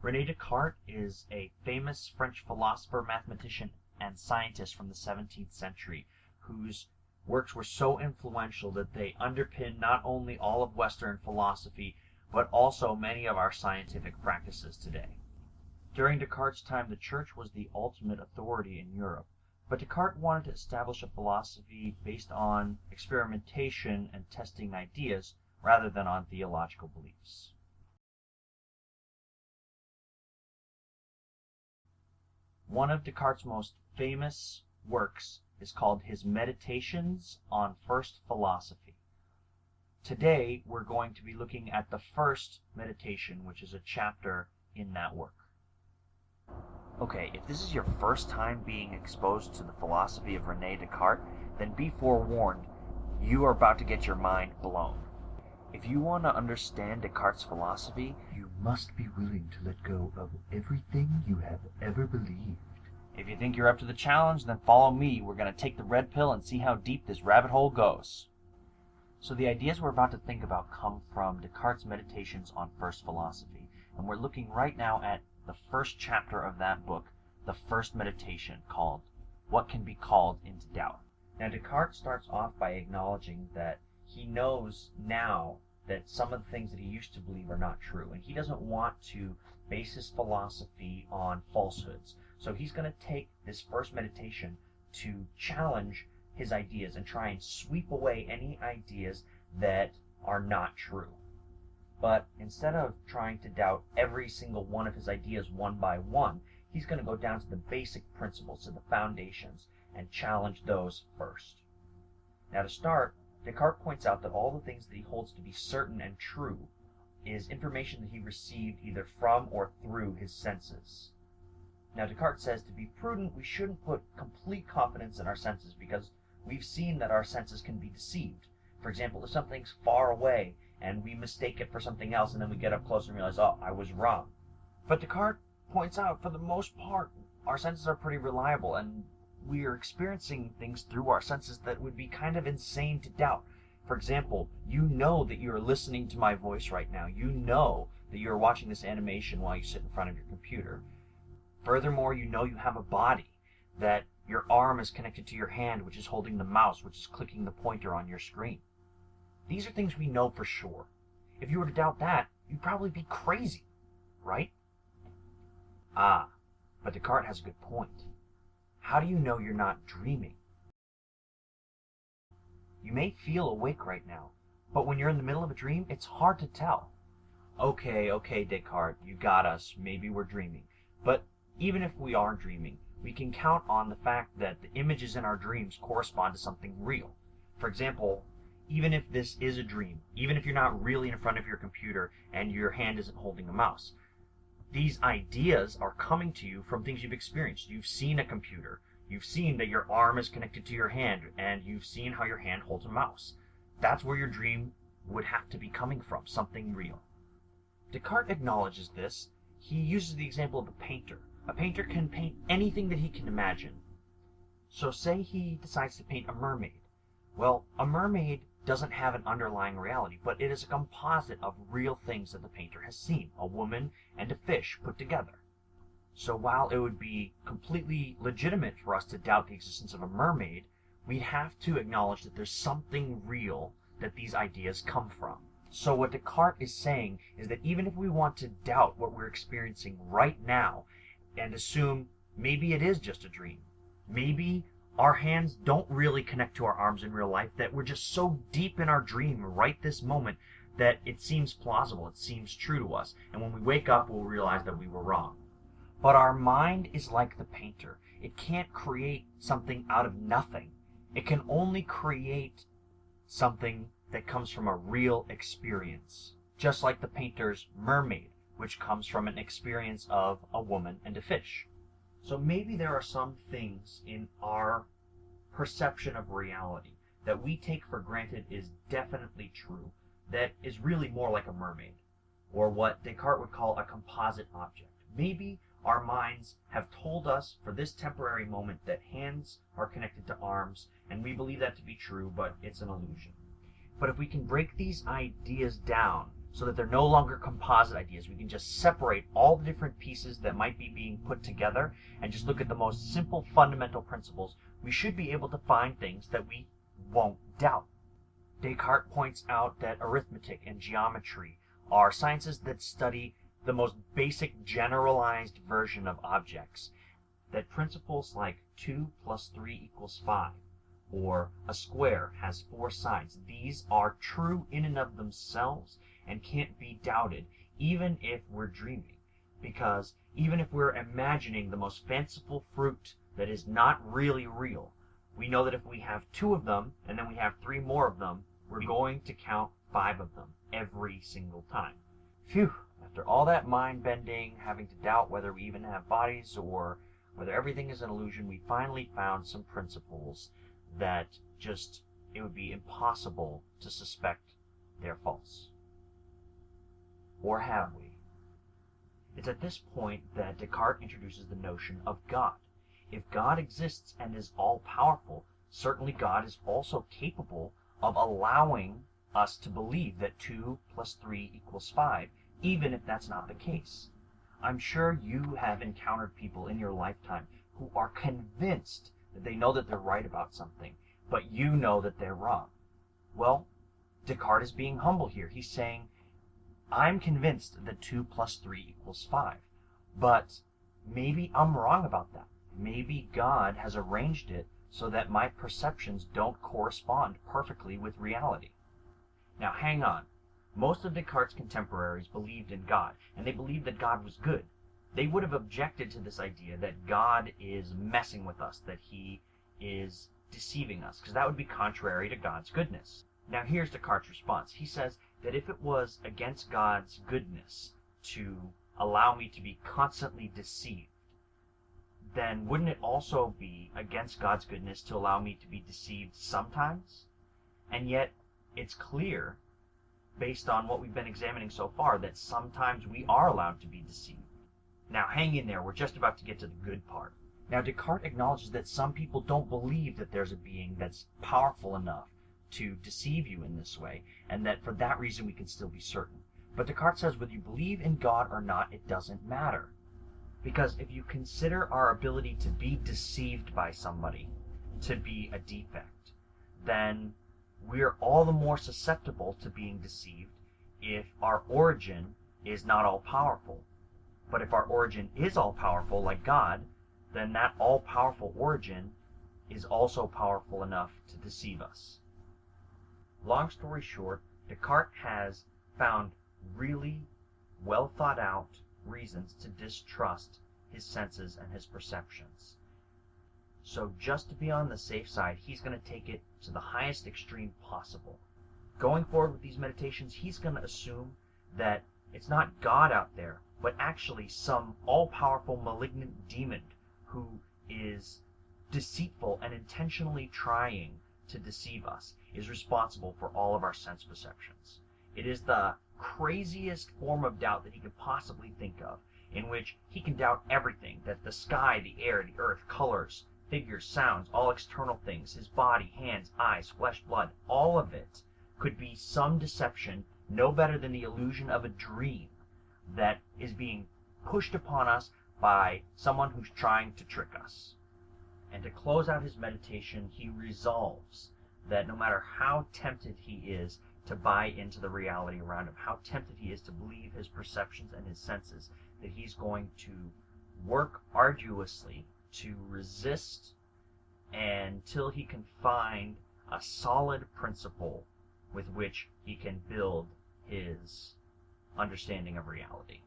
René Descartes is a famous French philosopher, mathematician, and scientist from the 17th century whose works were so influential that they underpin not only all of Western philosophy, but also many of our scientific practices today. During Descartes' time, the Church was the ultimate authority in Europe, but Descartes wanted to establish a philosophy based on experimentation and testing ideas rather than on theological beliefs. One of Descartes' most famous works is called his Meditations on First Philosophy. Today, we're going to be looking at the first meditation, which is a chapter in that work. Okay, if this is your first time being exposed to the philosophy of René Descartes, then be forewarned, you are about to get your mind blown. If you want to understand Descartes' philosophy, you must be willing to let go of everything you have ever believed. If you think you're up to the challenge, then follow me. We're going to take the red pill and see how deep this rabbit hole goes. So the ideas we're about to think about come from Descartes' Meditations on First Philosophy, and we're looking right now at the first chapter of that book, the first meditation, called What Can Be Called Into Doubt. Now, Descartes starts off by acknowledging that he knows now that some of the things that he used to believe are not true, and he doesn't want to base his philosophy on falsehoods. So he's going to take this first meditation to challenge his ideas and try and sweep away any ideas that are not true. But instead of trying to doubt every single one of his ideas one by one, he's going to go down to the basic principles, to the foundations, and challenge those first. Now, to start, Descartes points out that all the things that he holds to be certain and true is information that he received either from or through his senses. Now, Descartes says to be prudent, we shouldn't put complete confidence in our senses because we've seen that our senses can be deceived. For example, if something's far away and we mistake it for something else and then we get up close and realize, oh, I was wrong. But Descartes points out, for the most part, our senses are pretty reliable, and we are experiencing things through our senses that would be kind of insane to doubt. For example, you know that you're listening to my voice right now. You know that you're watching this animation while you sit in front of your computer. Furthermore, you know you have a body, that your arm is connected to your hand, which is holding the mouse, which is clicking the pointer on your screen. These are things we know for sure. If you were to doubt that, you'd probably be crazy, right? But Descartes has a good point. How do you know you're not dreaming? You may feel awake right now, but when you're in the middle of a dream, it's hard to tell. Okay, Descartes, you got us. Maybe we're dreaming. But even if we are dreaming, we can count on the fact that the images in our dreams correspond to something real. For example, even if this is a dream, even if you're not really in front of your computer and your hand isn't holding a mouse, these ideas are coming to you from things you've experienced. You've seen a computer. You've seen that your arm is connected to your hand, and you've seen how your hand holds a mouse. That's where your dream would have to be coming from, something real. Descartes acknowledges this. He uses the example of a painter. A painter can paint anything that he can imagine. So say he decides to paint a mermaid. Well, a mermaid doesn't have an underlying reality, but it is a composite of real things that the painter has seen, a woman and a fish put together. So while it would be completely legitimate for us to doubt the existence of a mermaid, we'd have to acknowledge that there's something real that these ideas come from. So what Descartes is saying is that even if we want to doubt what we're experiencing right now and assume maybe it is just a dream, maybe our hands don't really connect to our arms in real life, that we're just so deep in our dream right this moment that it seems plausible, it seems true to us, and when we wake up we'll realize that we were wrong. But our mind is like the painter. It can't create something out of nothing. It can only create something that comes from a real experience, just like the painter's mermaid, which comes from an experience of a woman and a fish. So maybe there are some things in our perception of reality that we take for granted is definitely true, that is really more like a mermaid, or what Descartes would call a composite object. Maybe our minds have told us for this temporary moment that hands are connected to arms, and we believe that to be true, but it's an illusion. But if we can break these ideas down so that they're no longer composite ideas. We can just separate all the different pieces that might be being put together and just look at the most simple fundamental principles. We should be able to find things that we won't doubt. Descartes points out that arithmetic and geometry are sciences that study the most basic generalized version of objects, that principles like 2 plus 3 equals 5, or a square has 4 sides, these are true in and of themselves and can't be doubted, even if we're dreaming. Because even if we're imagining the most fanciful fruit that is not really real, we know that if we have 2 of them and then we have 3 more of them, we're going to count 5 of them every single time. Phew! After all that mind bending, having to doubt whether we even have bodies or whether everything is an illusion, we finally found some principles that just, it would be impossible to suspect they're false. Or have we? It's at this point that Descartes introduces the notion of God. If God exists and is all-powerful, certainly God is also capable of allowing us to believe that 2 plus 3 equals 5, even if that's not the case. I'm sure you have encountered people in your lifetime who are convinced that they know that they're right about something, but you know that they're wrong. Well, Descartes is being humble here. He's saying, I'm convinced that 2 plus 3 equals 5, but maybe I'm wrong about that. Maybe God has arranged it so that my perceptions don't correspond perfectly with reality. Now hang on. Most of Descartes' contemporaries believed in God, and they believed that God was good. They would have objected to this idea that God is messing with us, that he is deceiving us, because that would be contrary to God's goodness. Now here's Descartes' response. He says that if it was against God's goodness to allow me to be constantly deceived, then wouldn't it also be against God's goodness to allow me to be deceived sometimes? And yet, it's clear, based on what we've been examining so far, that sometimes we are allowed to be deceived. Now hang in there, we're just about to get to the good part. Now Descartes acknowledges that some people don't believe that there's a being that's powerful enough to deceive you in this way, and that for that reason we can still be certain. But Descartes says whether you believe in God or not, it doesn't matter. Because if you consider our ability to be deceived by somebody to be a defect, then we're all the more susceptible to being deceived if our origin is not all-powerful. But if our origin is all-powerful, like God, then that all-powerful origin is also powerful enough to deceive us. Long story short, Descartes has found really well thought out reasons to distrust his senses and his perceptions. So just to be on the safe side, he's going to take it to the highest extreme possible. Going forward with these meditations, he's going to assume that it's not God out there, but actually some all-powerful malignant demon who is deceitful and intentionally trying to deceive us, is responsible for all of our sense perceptions. It is the craziest form of doubt that he could possibly think of, in which he can doubt everything, that the sky, the air, the earth, colors, figures, sounds, all external things, his body, hands, eyes, flesh, blood, all of it could be some deception no better than the illusion of a dream that is being pushed upon us by someone who's trying to trick us. And to close out his meditation, he resolves that no matter how tempted he is to buy into the reality around him, how tempted he is to believe his perceptions and his senses, that he's going to work arduously to resist until he can find a solid principle with which he can build his understanding of reality.